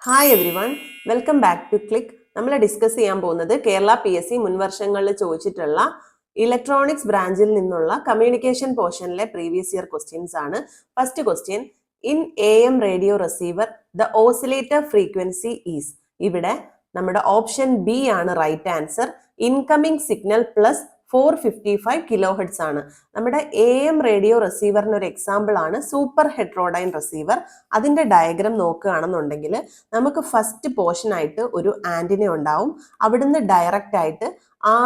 Hi everyone, welcome back to click. നമ്മൾ discuss ചെയ്യാൻ പോകുന്നത് കേരള PSC മുൻവർഷങ്ങളിൽ ചോദിച്ചിട്ടുള്ള ഇലക്ട്രോണിക്സ് ബ്രാഞ്ചിൽ നിന്നുള്ള കമ്മ്യൂണിക്കേഷൻ പോർഷനിലെ പ്രീവിയസ് ഇയർ ക്വസ്റ്റ്യൻസ് ആണ്. First question, in AM radio receiver the oscillator frequency is. ഇവിടെ നമ്മുടെ ഓപ്ഷൻ ബി ആണ് right answer. Incoming signal plus 455 kilo hertz ആണ്. നമ്മുടെ AM റേഡിയോ റിസീവറിന് ഒരു എക്സാമ്പിൾ ആണ് സൂപ്പർ ഹെട്രോഡൈൻ റിസീവർ. അതിന്റെ ഡയഗ്രാം നോക്കുകയാണെന്നുണ്ടെങ്കിൽ നമുക്ക് ഫസ്റ്റ് പോർഷൻ ആയിട്ട് ഒരു ആന്റിന ഉണ്ടാവും. അവിടുന്ന് ഡയറക്റ്റ് ആയിട്ട്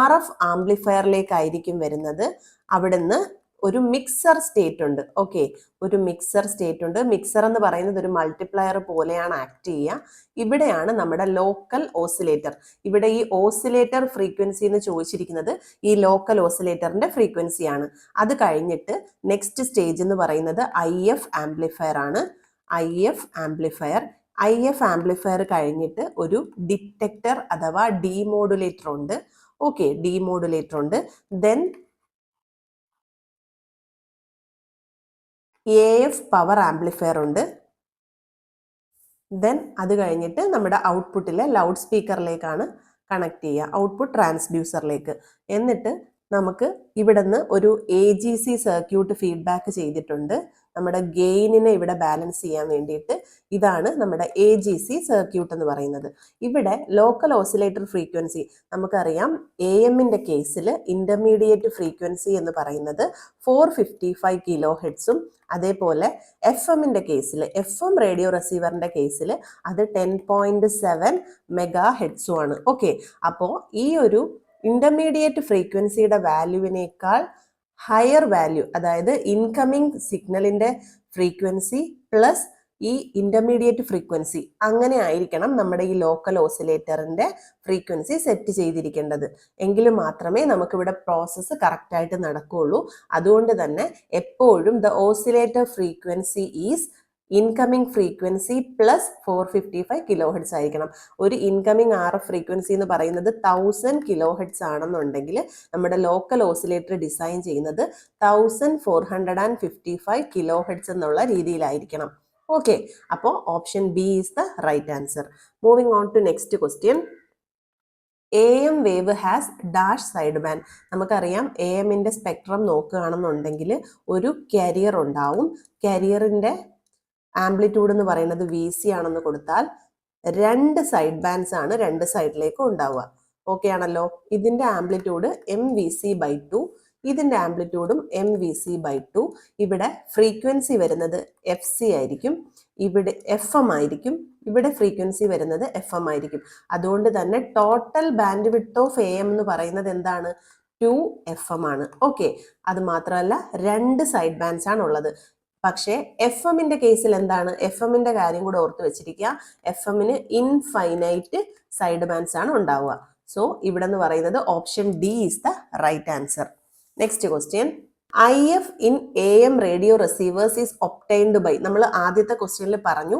RF ആംപ്ലിഫയറിലേക്കായിരിക്കും വരുന്നത്. അവിടുന്ന് ഒരു മിക്സർ സ്റ്റേറ്റ് ഉണ്ട്. ഓക്കെ, ഒരു മിക്സർ സ്റ്റേറ്റ് ഉണ്ട്. മിക്സർ എന്ന് പറയുന്നത് ഒരു മൾട്ടിപ്ലയർ പോലെയാണ് ആക്ട് ചെയ്യുക. ഇവിടെയാണ് നമ്മുടെ ലോക്കൽ ഓസിലേറ്റർ. ഇവിടെ ഈ ഓസിലേറ്റർ ഫ്രീക്വൻസി എന്ന് ചോദിച്ചിരിക്കുന്നത് ഈ ലോക്കൽ ഓസിലേറ്ററിന്റെ ഫ്രീക്വൻസിയാണ്. അത് കഴിഞ്ഞിട്ട് നെക്സ്റ്റ് സ്റ്റേജ് എന്ന് പറയുന്നത് IF ആംപ്ലിഫയർ ആണ്. IF ആംപ്ലിഫയർ കഴിഞ്ഞിട്ട് ഒരു ഡിറ്റക്ടർ അഥവാ ഡീമോഡുലേറ്റർ ഉണ്ട്. ഓക്കെ, ഡീമോഡുലേറ്റർ ഉണ്ട്. ദെൻ AF പവർ ആംപ്ലിഫയർ ഉണ്ട്. ദെൻ അത് കഴിഞ്ഞിട്ട് നമ്മുടെ ഔട്ട്പുട്ടിലെ ലൗഡ് സ്പീക്കറിലേക്കാണ് കണക്ട് ചെയ്യുക, ഔട്ട്പുട്ട് ട്രാൻസ്ഡ്യൂസറിലേക്ക്. എന്നിട്ട് നമുക്ക് ഇവിടുന്ന് ഒരു AGC സർക്യൂട്ട് ഫീഡ്ബാക്ക് ചെയ്തിട്ടുണ്ട് നമ്മുടെ ഗെയിനിനെ ഇവിടെ ബാലൻസ് ചെയ്യാൻ വേണ്ടിയിട്ട്. ഇതാണ് നമ്മുടെ AGC സർക്യൂട്ട് എന്ന് പറയുന്നത്. ഇവിടെ ലോക്കൽ ഓസിലേറ്റർ ഫ്രീക്വൻസി നമുക്കറിയാം. AMന്റെ കേസിൽ ഇന്റർമീഡിയറ്റ് ഫ്രീക്വൻസി എന്ന് പറയുന്നത് 455 കിലോ ഹെർട്സും, അതേപോലെ FM റേഡിയോ റിസീവറിന്റെ കേസിൽ അത് 10.7 മെഗാ ഹെർട്സും ആണ്. ഓക്കെ, അപ്പോൾ ഈ ഒരു ഇന്റർമീഡിയറ്റ് ഫ്രീക്വൻസിയുടെ വാല്യൂവിനേക്കാൾ ഹയർ വാല്യൂ, അതായത് ഇൻകമിംഗ് സിഗ്നലിന്റെ ഫ്രീക്വൻസി പ്ലസ് ഈ ഇന്റർമീഡിയറ്റ് ഫ്രീക്വൻസി, അങ്ങനെ ആയിരിക്കണം നമ്മുടെ ഈ ലോക്കൽ ഓസിലേറ്ററിന്റെ ഫ്രീക്വൻസി സെറ്റ് ചെയ്തിരിക്കേണ്ടത്. എങ്കിലും മാത്രമേ നമുക്കിവിടെ പ്രോസസ്സ് കറക്റ്റ് ആയിട്ട് നടക്കുകയുള്ളൂ. അതുകൊണ്ട് തന്നെ എപ്പോഴും the oscillator frequency is incoming frequency plus 455 kilo hertz ആയിരിക്കണം. ഒരു ഇൻകമിംഗ് RF ഫ്രീക്വൻസി എന്ന് പറയുന്നത് 1000 കിലോ ഹെർട്സ് ആണെന്നുണ്ടെങ്കിൽ നമ്മുടെ ലോക്കൽ ഓസിലേറ്റർ ഡിസൈൻ ചെയ്യുന്നത് 1455 കിലോ ഹെർട്സ് എന്നുള്ള രീതിയിലായിരിക്കണം. ഓക്കെ, അപ്പോൾ option B is the right answer. Moving on to next question. AM wave has dash side band. നമുക്കറിയാം AMന്റെ സ്പെക്ട്രം നോക്കുകയാണെന്നുണ്ടെങ്കിൽ ഒരു കാരിയർ ഉണ്ടാവും. കാരിയറിന്റെ ആംപ്ലിറ്റ്യൂഡ് എന്ന് പറയുന്നത് VC ആണെന്ന് കൊടുത്താൽ 2 സൈഡ് ബാൻഡ്സ് ആണ് 2 സൈഡിലേക്കും ഉണ്ടാവുക. ഓക്കെ ആണല്ലോ. ഇതിന്റെ ആംപ്ലിറ്റ്യൂഡ് MVC/2, ഇതിന്റെ ആംപ്ലിറ്റ്യൂഡും MVC/2. ഇവിടെ ഫ്രീക്വൻസി വരുന്നത് FC ആയിരിക്കും, ഇവിടെ FM ആയിരിക്കും. ഇവിടെ ഫ്രീക്വൻസി വരുന്നത് FM ആയിരിക്കും. അതുകൊണ്ട് തന്നെ total band width of AM എന്ന് പറയുന്നത് എന്താണ്? 2FM ആണ്. ഓക്കെ, അത് മാത്രമല്ല 2 സൈഡ് ബാൻഡ്സ് ആണ് ഉള്ളത്. പക്ഷേ FM-ന്റെ കേസിൽ എന്താണ്? FM-ന്റെ കാര്യം കൂടെ ഓർത്ത് വെച്ചിരിക്കുക. FM-ന് ഇൻഫൈനൈറ്റ് സൈഡ് ബാൻഡ്സ് ആണ് ഉണ്ടാവുക. സോ ഇവിടെ എന്ന് പറയുന്നത് option D is the right answer. Next question, IF in AM radio receivers is obtained by. നമ്മൾ ആദ്യത്തെ ക്വസ്റ്റ്യനിൽ പറഞ്ഞു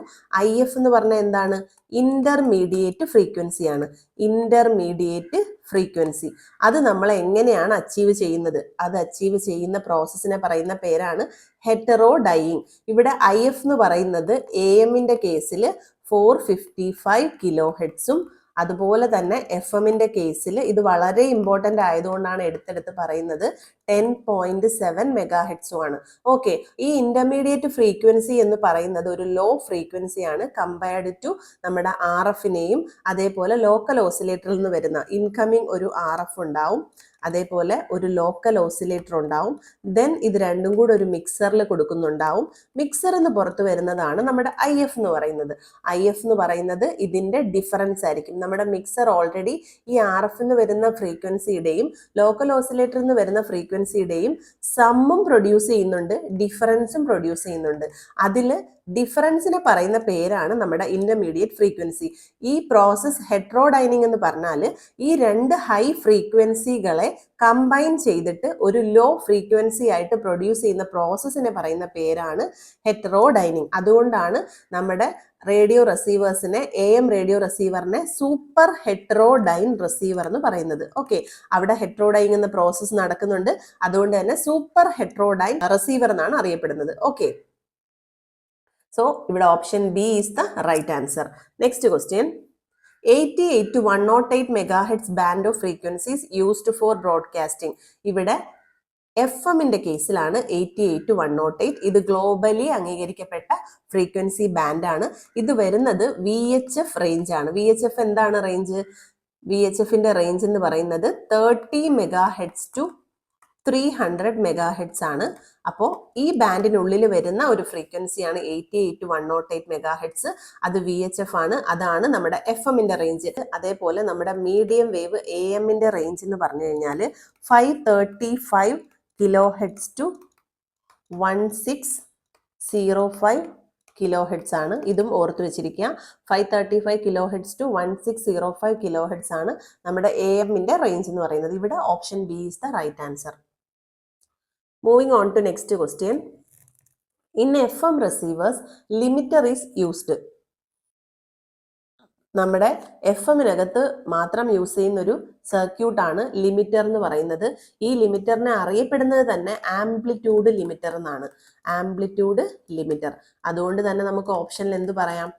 IF എന്ന് പറഞ്ഞാൽ എന്താണ്? ഇന്റർമീഡിയറ്റ് ഫ്രീക്വൻസി ആണ്. ഇന്റർമീഡിയറ്റ് ഫ്രീക്വൻസി അത് നമ്മൾ എങ്ങനെയാണ് അച്ചീവ് ചെയ്യുന്നത്? അത് അച്ചീവ് ചെയ്യുന്ന പ്രോസസ്സിനെ പറയുന്ന പേരാണ് ഹെറ്ററോഡൈയിങ്. ഇവിടെ IF എന്ന് പറയുന്നത് AMന്റെ കേസിൽ 455 കിലോ ഹെർട്സും, അതുപോലെ തന്നെ FM-ന്റെ കേസിൽ ഇത് വളരെ ഇമ്പോർട്ടൻ്റ് ആയതുകൊണ്ടാണ് എടുത്തെടുത്ത് പറയുന്നത് 10.7 മെഗാ ഹെർട്സും ആണ്. ഓക്കെ, ഈ ഇന്റർമീഡിയറ്റ് ഫ്രീക്വൻസി എന്ന് പറയുന്നത് ഒരു ലോ ഫ്രീക്വൻസി ആണ് കമ്പയർഡ് ടു നമ്മുടെ RF-നെയും. അതേപോലെ ലോക്കൽ ഓസിലേറ്ററിൽ നിന്ന് വരുന്ന ഇൻകമിങ് ഒരു RF ഉണ്ടാവും, അതേപോലെ ഒരു ലോക്കൽ ഓസിലേറ്റർ ഉണ്ടാവും. ദെൻ ഇത് രണ്ടും കൂടെ ഒരു മിക്സറിൽ കൊടുക്കുന്നുണ്ടാവും. മിക്സർ എന്ന് പുറത്ത് വരുന്നതാണ് നമ്മുടെ IF എന്ന് പറയുന്നത്. IF എന്ന് പറയുന്നത് ഇതിന്റെ ഡിഫറൻസ് ആയിരിക്കും. നമ്മുടെ മിക്സർ ഓൾറെഡി ഈ RF എന്ന് വരുന്ന ഫ്രീക്വൻസിയുടെയും ലോക്കൽ ഓസിലേറ്ററിൽ നിന്ന് വരുന്ന ഫ്രീക്വൻസിയുടെയും സമ്മും പ്രൊഡ്യൂസ് ചെയ്യുന്നുണ്ട്, ഡിഫറൻസും പ്രൊഡ്യൂസ് ചെയ്യുന്നുണ്ട്. അതിൽ ഡിഫറൻസിനെ പറയുന്ന പേരാണ് നമ്മുടെ ഇന്റർമീഡിയറ്റ് ഫ്രീക്വൻസി. ഈ പ്രോസസ് ഹെട്രോഡൈനിങ് എന്ന് പറഞ്ഞാൽ ഈ 2 ഹൈ ഫ്രീക്വൻസികളെ കമ്പൈൻ ചെയ്തിട്ട് ഒരു ലോ ഫ്രീക്വൻസി ആയിട്ട് പ്രൊഡ്യൂസ് ചെയ്യുന്ന പ്രോസസ്സിനെ പറയുന്ന പേരാണ് ഹെട്രോഡൈനിങ്. അതുകൊണ്ടാണ് നമ്മുടെ റേഡിയോ റിസീവേഴ്സിനെ, AM റേഡിയോ റിസീവറിനെ സൂപ്പർ ഹെട്രോഡൈൻ റിസീവർ എന്ന് പറയുന്നത്. ഓക്കെ, അവിടെ ഹെട്രോഡൈൻ എന്ന പ്രോസസ്സ് നടക്കുന്നുണ്ട്. അതുകൊണ്ട് തന്നെ സൂപ്പർ ഹെട്രോഡൈൻ റിസീവർ എന്നാണ് അറിയപ്പെടുന്നത്. ഓക്കെ, സോ ഇവിടെ option B is the right answer. Next question, 88 to 108 megahertz band of frequencies used for broadcasting. ഇവിടെ FM-ന്റെ കേസിലാണ് 88 to 108. ഇത് ഗ്ലോബലി അംഗീകരിക്കപ്പെട്ട ഫ്രീക്വൻസി ബാൻഡാണ്. ഇത് വരുന്നത് VHF റേഞ്ച് ആണ്. VHF എന്താണ് റേഞ്ച്? VHF-ന്റെ റേഞ്ച് എന്ന് പറയുന്നത് 30 മെഗാഹെർട്സ് ടു 300 മെഗാഹെർട്സ് ആണ്. അപ്പോൾ ഈ ബാൻഡിനുള്ളിൽ വരുന്ന ഒരു ഫ്രീക്വൻസിയാണ് 88 to 108 മെഗാഹെർട്സ്. അത് VHF ആണ്. അതാണ് നമ്മുടെ FM-ന്റെ റേഞ്ച്. അതേപോലെ നമ്മുടെ മീഡിയം വേവ് AM-ന്റെ റേഞ്ച് എന്ന് പറഞ്ഞു കഴിഞ്ഞാൽ 535 kilo hertz to 1605 kilo hertz ആണ്. ഇതും ഓർത്ത് വെച്ചിരിക്കുക. 535 kilo hertz to 1605 kilo hertz ആണ് നമ്മുടെ AM-ന്റെ റേഞ്ച് എന്ന് പറയുന്നത്. ഇവിടെ option B is the right answer. Moving on to next question, in FM receivers limiter is used. നമ്മുടെ FM-നകത്ത് മാത്രം യൂസ് ചെയ്യുന്ന ഒരു സർക്യൂട്ടാണ് ലിമിറ്റർ എന്ന് പറയുന്നത്. ഈ ലിമിറ്ററിനെ അറിയപ്പെടുന്നത് തന്നെ ആംപ്ലിറ്റ്യൂഡ് ലിമിറ്റർ എന്നാണ്. Amplitude limiter. അതുകൊണ്ട് തന്നെ നമുക്ക് ഓപ്ഷനിൽ എന്ത് പറയാം?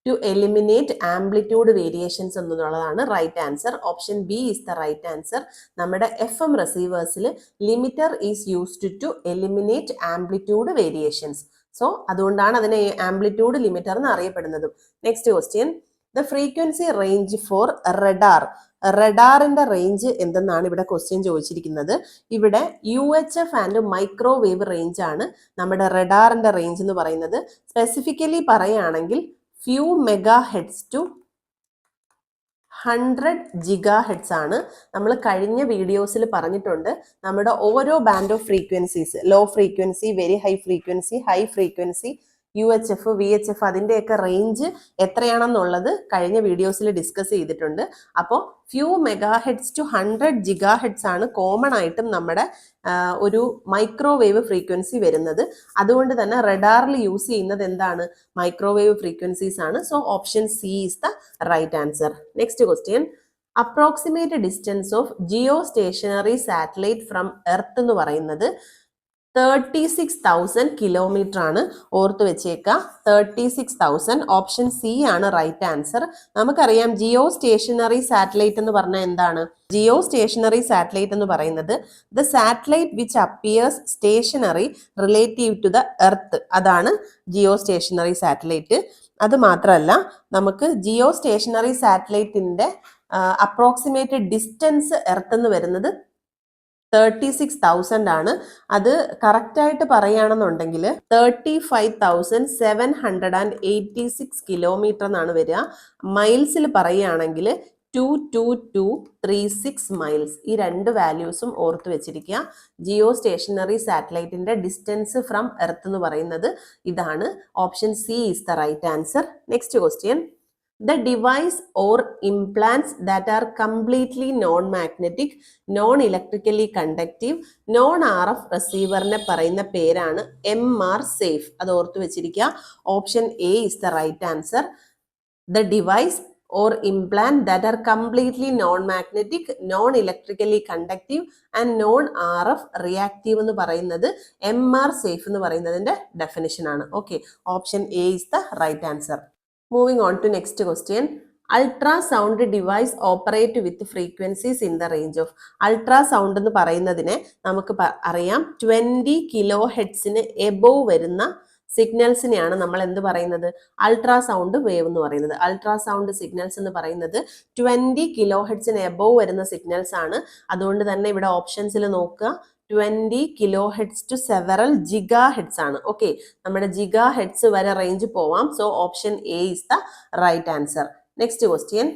ടു എലിമിനേറ്റ് ആംപ്ലിറ്റ്യൂഡ് വേരിയേഷൻസ് എന്നുള്ളതാണ് right answer. Option B is the right answer. നമ്മുടെ FM റിസീവേഴ്സിൽ limiter is used to eliminate amplitude variations. So അതുകൊണ്ടാണ് അതിനെ ആംപ്ലിറ്റ്യൂഡ് ലിമിറ്റർ എന്ന് അറിയപ്പെടുന്നതും. Next question, the frequency range for radar. റഡാറിന്റെ റേഞ്ച് എന്തെന്നാണ് ഇവിടെ ക്വസ്റ്റ്യൻ ചോദിച്ചിരിക്കുന്നത്. ഇവിടെ UHF ആൻഡ് മൈക്രോവേവ് റേഞ്ച് ആണ് നമ്മുടെ റഡാറിന്റെ റേഞ്ച് എന്ന് പറയുന്നത്. സ്പെസിഫിക്കലി പറയുകയാണെങ്കിൽ ഫ്യൂ മെഗാഹെർട്സ് ടു 100 ജിഗാഹെർട്സ് ആണ്. നമ്മൾ കഴിഞ്ഞ വീഡിയോസിൽ പറഞ്ഞിട്ടുണ്ട് നമ്മുടെ ഓരോ band of frequencies, low frequency, very high frequency, UHF, VHF അതിൻ്റെയൊക്കെ റേഞ്ച് എത്രയാണെന്നുള്ളത് കഴിഞ്ഞ വീഡിയോസിൽ ഡിസ്കസ് ചെയ്തിട്ടുണ്ട്. അപ്പോൾ ഫ്യൂ മെഗാഹെർട്സ് ടു 100 ജിഗാഹെർട്സ് ആണ് കോമൺ ആയിട്ടും നമ്മുടെ ഒരു മൈക്രോവേവ് ഫ്രീക്വൻസി വരുന്നത്. അതുകൊണ്ട് തന്നെ റഡാറിൽ യൂസ് ചെയ്യുന്നത് എന്താണ്? മൈക്രോവേവ് ഫ്രീക്വൻസീസ് ആണ്. So option C is the right answer. Next question, approximate distance of geostationary satellite from earth എന്ന് പറയുന്നത് 36,000 കിലോമീറ്റർ ആണ്. ഓർത്ത് വെച്ചേക്കുക, 36,000. ഓപ്ഷൻ സി ആണ് റൈറ്റ് ആൻസർ. നമുക്കറിയാം ജിയോ സ്റ്റേഷനറി സാറ്റലൈറ്റ് എന്ന് പറഞ്ഞാൽ എന്താണ്? ജിയോ സ്റ്റേഷനറി സാറ്റലൈറ്റ് എന്ന് പറയുന്നത് the satellite which appears stationary relative to the earth. അതാണ് ജിയോ സ്റ്റേഷനറി സാറ്റലൈറ്റ്. അത് മാത്രമല്ല, നമുക്ക് ജിയോ സ്റ്റേഷനറി സാറ്റലൈറ്റിന്റെ അപ്രോക്സിമേറ്റ് ഡിസ്റ്റൻസ് എർത്ത് എന്ന് വരുന്നത് 36,000 ആണ്. അത് കറക്റ്റായിട്ട് പറയുകയാണെന്നുണ്ടെങ്കിൽ 35,786 കിലോമീറ്റർ എന്നാണ് വരിക. മൈൽസിൽ പറയുകയാണെങ്കിൽ 22236 മൈൽസ്. ഈ രണ്ട് വാല്യൂസും ഓർത്ത് വെച്ചിരിക്കുക. ജിയോ സ്റ്റേഷനറി സാറ്റലൈറ്റിന്റെ ഡിസ്റ്റൻസ് ഫ്രം എർത്ത് എന്ന് പറയുന്നത് ഇതാണ്. Option C is the right answer. Next question, the device or implants that are completely non-magnetic, non-electrically conductive, non-RF receiverനെ പറയുന്ന പേരാണ് MR safe. അത് ഓർത്ത് വെച്ചിരിക്കുക. Option A is the right answer. The device or implant that are completely non-magnetic, non-electrically conductive and non-RF reactive എന്ന് പറയുന്നത് MR safe എന്ന് പറയുന്നതിന്റെ definition ആണ്. Okay, option A is the right answer. Moving on to next question. Ultrasound device operate with frequencies in the range of. Ultrasound എന്ന് പറയുന്നതിനെ നമുക്ക് അറിയാം 20 kilo ഹെർട്സിന് എബോവ് വരുന്ന സിഗ്നൽസിനെയാണ് നമ്മൾ എന്ത് പറയുന്നത്? അൾട്രാസൗണ്ട് വേവ് എന്ന് പറയുന്നത്. അൾട്രാസൗണ്ട് സിഗ്നൽസ് എന്ന് പറയുന്നത് 20 കിലോ ഹെർട്സിന് എബോവ് വരുന്ന സിഗ്നൽസ് ആണ്. അതുകൊണ്ട് തന്നെ ഇവിടെ ഓപ്ഷൻസിൽ നോക്കുക, 20 kilo hertz to several giga hertz ആണ്. ഓക്കെ, നമ്മുടെ ജിഗാ ഹെർട്സ് വരെ റേഞ്ച് പോവാം. So option A is the right answer. Next question,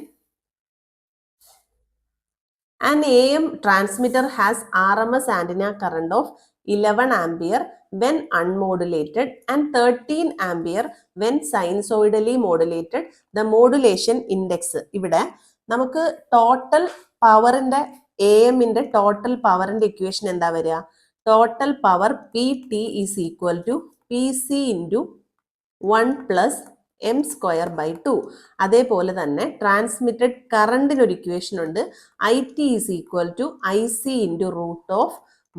an AM transmitter has RMS antenna current of 11 ampere when unmodulated and 13 ampere when sinusoidally modulated. The modulation index. ഇവിടെ നമുക്ക് total പവറിന്റെ AM-ന്റെ total പവറിന്റെ equation എന്താ വരിക? Total power PT is equal to PC into 1 plus m²/2. അതേപോലെ തന്നെ transmitted കറണ്ടിന് ഒരു ഇക്വേഷൻ ഉണ്ട്. IT is equal to IC into √(1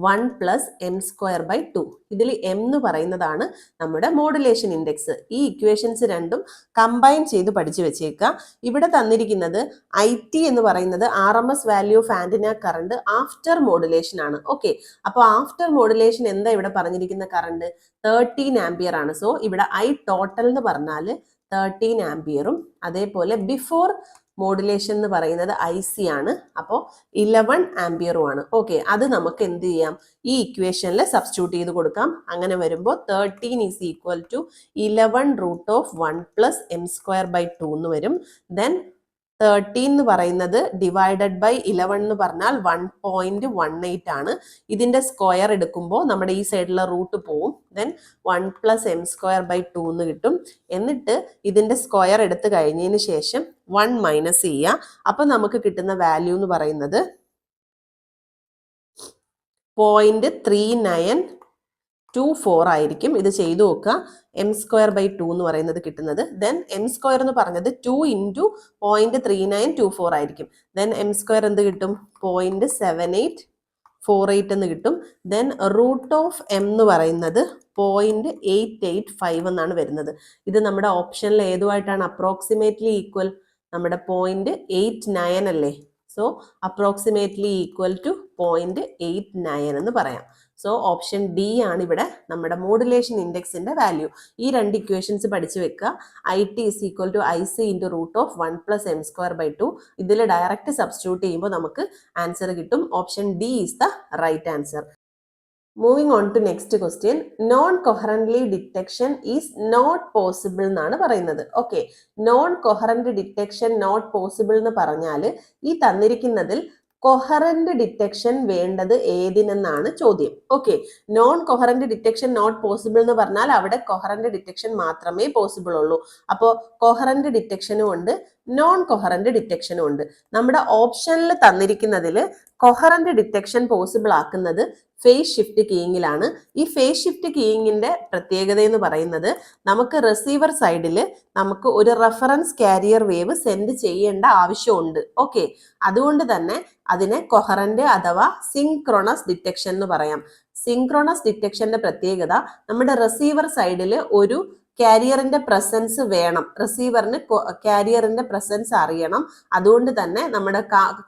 1 plus M square by 2. ഇതിൽ എം എന്ന് പറയുന്നതാണ് നമ്മുടെ മോഡുലേഷൻ ഇൻഡെക്സ്. ഈ ഇക്വേഷൻസ് രണ്ടും കമ്പൈൻ ചെയ്ത് പഠിച്ചു വെച്ചേക്കുക. ഇവിടെ തന്നിരിക്കുന്നത് IT എന്ന് പറയുന്നത് RMS value of antenna current after modulation ആണ്. ഓക്കെ, അപ്പോൾ ആഫ്റ്റർ മോഡുലേഷൻ എന്താ ഇവിടെ പറഞ്ഞിരിക്കുന്ന കറണ്ട് 13 ആംപിയർ ആണ്. സോ ഇവിടെ I ടോട്ടൽ എന്ന് പറഞ്ഞാൽ 13 ആംപിയറും അതേപോലെ ബിഫോർ മോഡുലേഷൻ എന്ന് പറയുന്നത് IC ആണ്, അപ്പോൾ 11 ആംപിയറും ആണ്. ഓക്കെ, അത് നമുക്ക് എന്ത് ചെയ്യാം, ഈ ഇക്വേഷനിൽ സബ്സ്റ്റിറ്റ്യൂട്ട് ചെയ്ത് കൊടുക്കാം. അങ്ങനെ വരുമ്പോൾ 13 is equal to 11 root of 1 plus M square by 2 എന്ന് വരും. ദെൻ 13 എന്ന് പറയുന്നത് ഡിവൈഡഡ് ബൈ 11 എന്ന് പറഞ്ഞാൽ 1.18 ആണ്. ഇതിന്റെ സ്ക്വയർ എടുക്കുമ്പോൾ നമ്മുടെ ഈ സൈഡിലെ റൂട്ട് പോവും. Then 1 plus M square by 2 എന്ന് കിട്ടും. എന്നിട്ട് ഇതിന്റെ സ്ക്വയർ എടുത്ത് കഴിഞ്ഞതിന് ശേഷം 1 മൈനസ് ചെയ്യുക. അപ്പൊ നമുക്ക് കിട്ടുന്ന വാല്യൂ എന്ന് പറയുന്നത് 0.3924 ആയിരിക്കും. ഇത് ചെയ്തു നോക്കുക. എം സ്ക്വയർ ബൈ 2 എന്ന് പറയുന്നത് കിട്ടുന്നത്. ദെൻ എം സ്ക്വയർ എന്ന് പറഞ്ഞത് 2 ഇൻറ്റു 0.3924 ആയിരിക്കും. ദെൻ എം സ്ക്വയർ എന്ത് കിട്ടും, 0.7848 എന്ന് കിട്ടും. ദെൻ റൂട്ട് ഓഫ് എം എന്ന് പറയുന്നത് 0.885 എന്നാണ് വരുന്നത്. ഇത് നമ്മുടെ ഓപ്ഷനിൽ ഏതുമായിട്ടാണ് അപ്രോക്സിമേറ്റ്ലി ഈക്വൽ, നമ്മുടെ 0.89 അല്ലേ. സോ അപ്രോക്സിമേറ്റ്ലി ഈക്വൽ ടു 0.89 എന്ന് പറയാം. സോ ഓപ്ഷൻ ഡി ആണ് ഇവിടെ നമ്മുടെ മോഡുലേഷൻ ഇൻഡെക്സിന്റെ വാല്യൂ. ഈ രണ്ട് ഇക്വേഷൻസ് പഠിച്ചു വെക്കുക. IT is equal to IC into root of 1 plus M square by 2. ഇതിൽ ഡയറക്റ്റ് സബ്സ്റ്റിറ്റ്യൂട്ട് ചെയ്യുമ്പോൾ നമുക്ക് ആൻസർ കിട്ടും. Option D is the right answer. Moving on to next question. Non coherently detection is not possible എന്നാണ് പറയുന്നത്. Okay, non coherent detection not possible എന്ന് പറഞ്ഞാൽ ഈ തന്നിരിക്കുന്നതിൽ കൊഹറന്റ് ഡിറ്റക്ഷൻ വേണ്ടത് ഏതിനെന്നാണ് ചോദ്യം. Okay, non coherent detection not possible എന്ന് പറഞ്ഞാൽ അവിടെ കൊഹറന്റ് ഡിറ്റക്ഷൻ മാത്രമേ പോസിബിൾ ഉള്ളൂ. അപ്പോൾ കൊഹറന്റ് ഡിറ്റക്ഷനും ഉണ്ട്, നോൺ കൊഹറന്റ് ഡിറ്റക്ഷനും ഉണ്ട്. നമ്മുടെ ഓപ്ഷനിൽ തന്നിരിക്കുന്നതിൽ കൊഹറന്റ് ഡിറ്റക്ഷൻ പോസിബിൾ ആക്കുന്നത് ഫേസ് ഷിഫ്റ്റ് കീയിങ്ങിലാണ്. ഈ ഫേസ് ഷിഫ്റ്റ് കീയിങ്ങിന്റെ പ്രത്യേകത എന്ന് പറയുന്നത് നമുക്ക് റിസീവർ സൈഡിൽ നമുക്ക് ഒരു റെഫറൻസ് കാരിയർ വേവ് സെൻഡ് ചെയ്യേണ്ട ആവശ്യമുണ്ട്. ഓക്കെ, അതുകൊണ്ട് തന്നെ അതിനെ കൊഹറന്റ് അഥവാ സിൻക്രോണസ് ഡിറ്റക്ഷൻ എന്ന് പറയാം. സിൻക്രോണസ് ഡിറ്റക്ഷന്റെ പ്രത്യേകത നമ്മുടെ റിസീവർ സൈഡിൽ ഒരു കാരിയറിന്റെ പ്രസൻസ് വേണം, റിസീവറിന് കാരിയറിന്റെ പ്രസൻസ് അറിയണം. അതുകൊണ്ട് തന്നെ നമ്മുടെ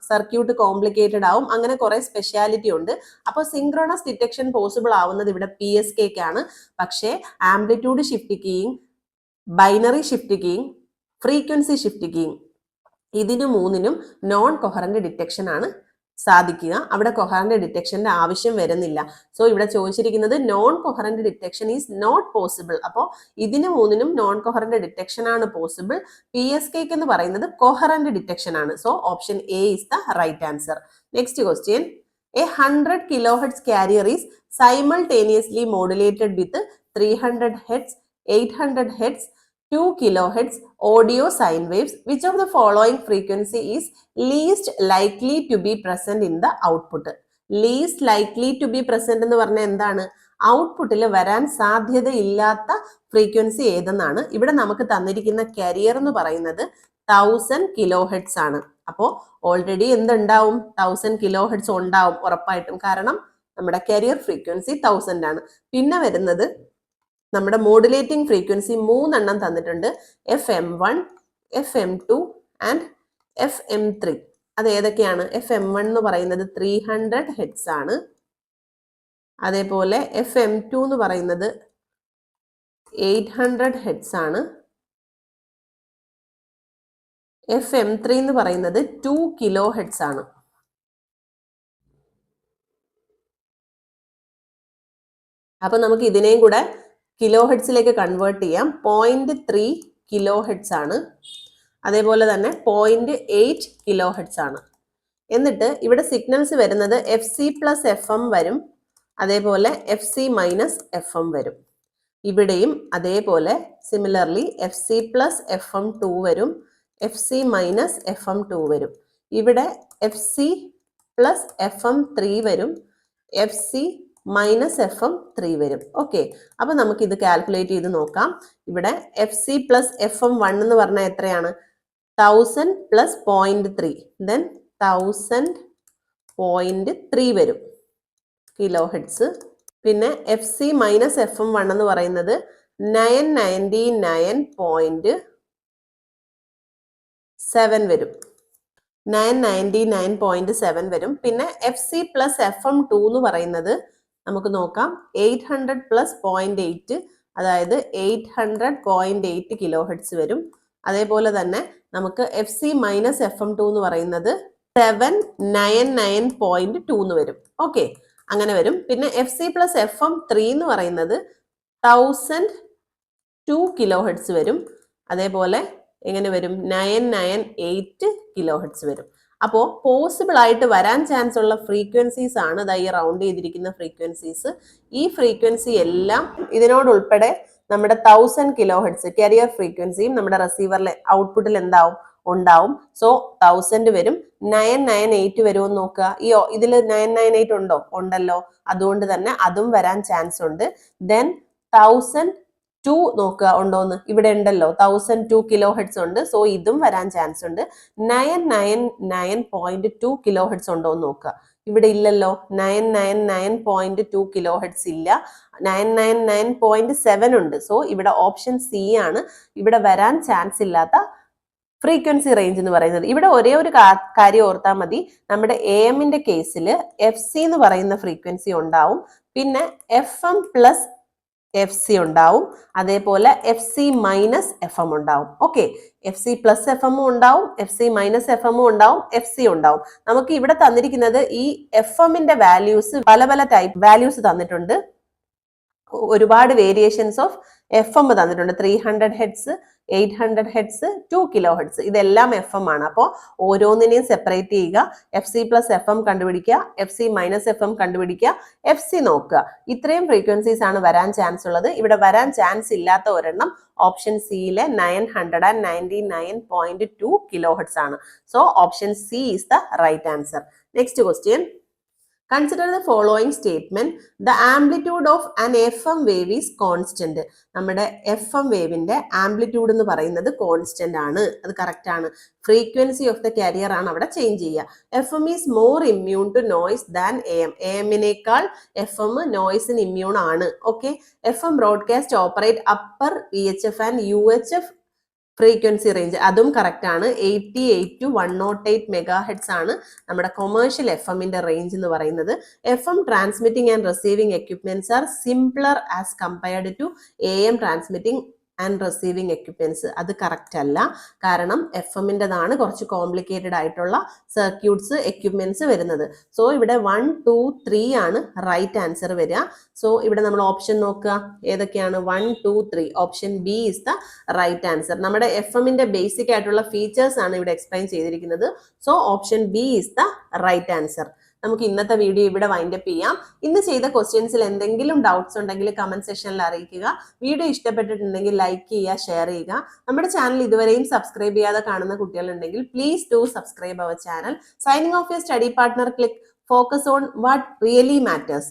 സർക്യൂട്ട് കോംപ്ലിക്കേറ്റഡ് ആവും. അങ്ങനെ കുറെ സ്പെഷ്യാലിറ്റി ഉണ്ട്. അപ്പോൾ സിൻക്രോണസ് ഡിറ്റക്ഷൻ പോസിബിൾ ആവുന്നത് ഇവിടെ PSK ക്കാണ്. പക്ഷേ amplitude shift keying, binary shift keying, frequency shift keying, ഇതിന് മൂന്നിനും നോൺ കൊഹറന്റ് ഡിറ്റക്ഷൻ ആണ് സാധിക്കുക. അവിടെ കൊഹറന്റ് ഡിറ്റക്ഷന്റെ ആവശ്യം വരുന്നില്ല. സോ ഇവിടെ ചോദിച്ചിരിക്കുന്നത് non coherent detection is not possible. അപ്പോൾ ഇതിന് മൂന്നിനും നോൺ കൊഹറന്റ് ഡിറ്റക്ഷൻ ആണ് പോസിബിൾ. PSK എന്ന് പറയുന്നത് കൊഹറന്റ് ഡിറ്റക്ഷൻ ആണ്. So option A is the right answer. Next question. A 100 kilohertz carrier is simultaneously modulated with 300 Hz, 800 Hz, 2 kilohertz audio sine waves. Which of the following frequency is least likely to be present in the output? Least likely to be present എന്ന് പറഞ്ഞാൽ എന്താണ്? ഔട്ട്പുട്ടിൽ വരാൻ സാധ്യതയില്ലാത്ത frequency ഏതെന്നാണ്. ഇവിടെ നമുക്ക് തന്നിരിക്കുന്ന carrier എന്ന് പറയുന്നത് 1000 കിലോഹെർട്സ് ആണ്. അപ്പോൾ ഓൾറെഡി എന്തുണ്ടാവും, 1000 കിലോഹെർട്സ് ഉണ്ടാവും ഉറപ്പായിട്ടും. കാരണം നമ്മുടെ കാരിയർ ഫ്രീക്വൻസി 1000 ആണ്. പിന്നെ വരുന്നത് നമ്മുടെ മോഡുലേറ്റിംഗ് ഫ്രീക്വൻസി 3 എണ്ണം തന്നിട്ടുണ്ട്. FM1, FM2 and FM3. അത് ഏതൊക്കെയാണ്? FM1 എന്ന് പറയുന്നത് 300 ഹെഡ്സ് ആണ്. അതേപോലെ FM2 എന്ന് പറയുന്നത് 800 ഹെഡ്സ് ആണ്. FM3 എന്ന് പറയുന്നത് 2 കിലോ ഹെഡ്സ് ആണ്. അപ്പൊ നമുക്ക് ഇതിനെയും കൂടെ കിലോ ഹെഡ്സിലേക്ക് കൺവേർട്ട് ചെയ്യാം. 0.3 കിലോ ഹെഡ്സ് ആണ്. അതേപോലെ തന്നെ 0.8 കിലോ ഹെഡ്സ് ആണ്. എന്നിട്ട് ഇവിടെ സിഗ്നൽസ് വരുന്നത് FC പ്ലസ് FM വരും, അതേപോലെ FC മൈനസ് FM വരും. ഇവിടെയും അതേപോലെ സിമിലർലി FC പ്ലസ് FM2 വരും, FC മൈനസ് FM2 വരും. ഇവിടെ FC പ്ലസ് FM3 വരും, FC മൈനസ് FM3 വരും. ഓക്കെ, അപ്പൊ നമുക്ക് ഇത് കാൽക്കുലേറ്റ് ചെയ്ത് നോക്കാം. ഇവിടെ FC പ്ലസ് FM1 എന്ന് പറഞ്ഞാൽ എത്രയാണ്? 1000 പ്ലസ് 0.3, ദെൻ 1000.3 വരും കിലോ ഹെഡ്സ്. പിന്നെ FC-FM1 എന്ന് പറയുന്നത് 999.7 വരും. 999.7 വരും. പിന്നെ FC+FM2 എന്ന് പറയുന്നത് നമുക്ക് നോക്കാം 800+0.8, അതായത് 800.8 കിലോ ഹെഡ്സ് വരും. അതേപോലെ തന്നെ നമുക്ക് FC-FM2 എന്ന് പറയുന്നത് 799.2 എന്ന് വരും. ഓക്കെ, അങ്ങനെ വരും. പിന്നെ FC+FM3 എന്ന് പറയുന്നത് 1002 കിലോ ഹെഡ്സ് വരും. അതേപോലെ എങ്ങനെ വരും? 998 കിലോ ഹെഡ്സ് വരും. അപ്പോൾ പോസിബിൾ ആയിട്ട് വരാൻ ചാൻസ് ഉള്ള ഫ്രീക്വൻസീസ് ആണ് ഈ റൗണ്ട് ചെയ്തിരിക്കുന്ന ഫ്രീക്വൻസീസ്. ഈ ഫ്രീക്വൻസി എല്ലാം ഇതിനോട് ഉൾപ്പെടെ നമ്മുടെ 1000 കിലോ ഹെഡ്സ് കാരിയർ ഫ്രീക്വൻസിയും നമ്മുടെ റിസീവറിലെ ഔട്ട്പുട്ടിൽ ഉണ്ടാവും. സോ 1000 വരും. 998 വരുമെന്ന് നോക്കുക. ഇതിൽ 998 ഉണ്ടോ? ഉണ്ടല്ലോ. അതുകൊണ്ട് തന്നെ അതും വരാൻ ചാൻസ് ഉണ്ട്. ദെൻ 1002 നോക്കുക ഉണ്ടോന്ന്. ഇവിടെ ഉണ്ടല്ലോ, 1002 കിലോ ഹെഡ്സ് ഉണ്ട്. സോ ഇതും വരാൻ ചാൻസ് ഉണ്ട്. 999.2 കിലോ ഹെഡ്സ് ഉണ്ടോ എന്ന് നോക്കുക. ഇവിടെ ഇല്ലല്ലോ, 999.2 കിലോ ഹെഡ്സ് ഇല്ല. 999.7 ഉണ്ട്. സോ ഇവിടെ ഓപ്ഷൻ സി ആണ് ഇവിടെ വരാൻ ചാൻസ് ഇല്ലാത്ത ഫ്രീക്വൻസി റേഞ്ച് എന്ന് പറയുന്നത്. ഇവിടെ ഒരേ ഒരു കാര്യം ഓർത്താൽ മതി. നമ്മുടെ AM-ന്റെ കേസിൽ FC എന്ന് പറയുന്ന ഫ്രീക്വൻസി ഉണ്ടാവും. പിന്നെ FM+FC ഉണ്ടാവും. അതേപോലെ FC-FM ഉണ്ടാവും. ഓക്കെ, FC+FM ഉണ്ടാവും, FC-FM ഉണ്ടാവും, FC ഉണ്ടാവും. നമുക്ക് ഇവിടെ തന്നിരിക്കുന്നത് ഈ FM-ന്റെ വാല്യൂസ് പല ടൈപ്പ് വാല്യൂസ് തന്നിട്ടുണ്ട്. ഒരുപാട് വേരിയേഷൻസ് ഓഫ് FM തന്നിട്ടുണ്ട്. 300 ഹെഡ്സ്, 800 ഹെഡ്സ്, 2 കിലോ ഹെഡ്സ്, ഇതെല്ലാം FM ആണ്. അപ്പോൾ ഓരോന്നിനെയും സെപ്പറേറ്റ് ചെയ്യുക. FC+FM കണ്ടുപിടിക്കുക, FC-FM കണ്ടുപിടിക്കുക, FC നോക്കുക. ഇത്രയും ഫ്രീക്വൻസീസ് ആണ് വരാൻ ചാൻസ് ഉള്ളത്. ഇവിടെ വരാൻ ചാൻസ് ഇല്ലാത്ത ഒരെണ്ണം ഓപ്ഷൻ സിയിലെ 999.2 കിലോ ഹെഡ്സ് ആണ്. So option C is the right answer. Next question. Consider the following statement. The amplitude of an FM wave is constant. നമ്മുടെ FM വേവിന്റെ ആംപ്ലിറ്റ്യൂഡ് എന്ന് പറയുന്നത് കോൺസ്റ്റന്റ് ആണ്. അത് കറക്റ്റ് ആണ്. ഫ്രീക്വൻസി ഓഫ് ദ കാരിയർ ആണ് അവിടെ ചേഞ്ച് ചെയ്യുക. FM is more immune to noise than AM. AM-നേക്കാൾ FM നോയ്സിന് ഇമ്മ്യൂൺ ആണ്. Okay, FM broadcast operate upper VHF and UHF frequency range, അതും കറക്റ്റ് ആണ്. 88 to 108 മെഗാ ഹെഡ്സ് ആണ് നമ്മുടെ കൊമേഴ്ഷ്യൽ FM-ന്റെ റേഞ്ച് എന്ന് പറയുന്നത്. FM transmitting and receiving equipments are simpler as compared to AM transmitting and receiving equipments. അത് correct അല്ല. കാരണം FM-ൻ്റെതാണ് കുറച്ച് കോംപ്ലിക്കേറ്റഡ് ആയിട്ടുള്ള സർക്യൂട്ട്സ് എക്യുപ്മെന്റ്സ് വരുന്നത്. സോ ഇവിടെ 1, 2, 3 ആണ് റൈറ്റ് ആൻസർ വരിക. സോ ഇവിടെ നമ്മൾ ഓപ്ഷൻ നോക്കുക, ഏതൊക്കെയാണ്? 1, 2, 3. Option B is the right answer. നമ്മുടെ FM-ന്റെ ബേസിക് ആയിട്ടുള്ള ഫീച്ചേഴ്സ് ആണ് ഇവിടെ എക്സ്പ്ലെയിൻ ചെയ്തിരിക്കുന്നത്. So option B is the right answer. നമുക്ക് ഇന്നത്തെ വീഡിയോ ഇവിടെ വൈൻഡപ്പ് ചെയ്യാം. ഇന്ന് ചെയ്ത ക്വസ്റ്റ്യൻസിൽ എന്തെങ്കിലും ഡൗട്ട്സ് ഉണ്ടെങ്കിൽ കമന്റ് സെക്ഷനിൽ അറിയിക്കുക. വീഡിയോ ഇഷ്ടപ്പെട്ടിട്ടുണ്ടെങ്കിൽ ലൈക്ക് ചെയ്യുക, ഷെയർ ചെയ്യുക. നമ്മുടെ ചാനൽ ഇതുവരെയും സബ്സ്ക്രൈബ് ചെയ്യാതെ കാണുന്ന കുട്ടികളുണ്ടെങ്കിൽ please do subscribe our channel. Signing off your study partner. Click focus on what really matters.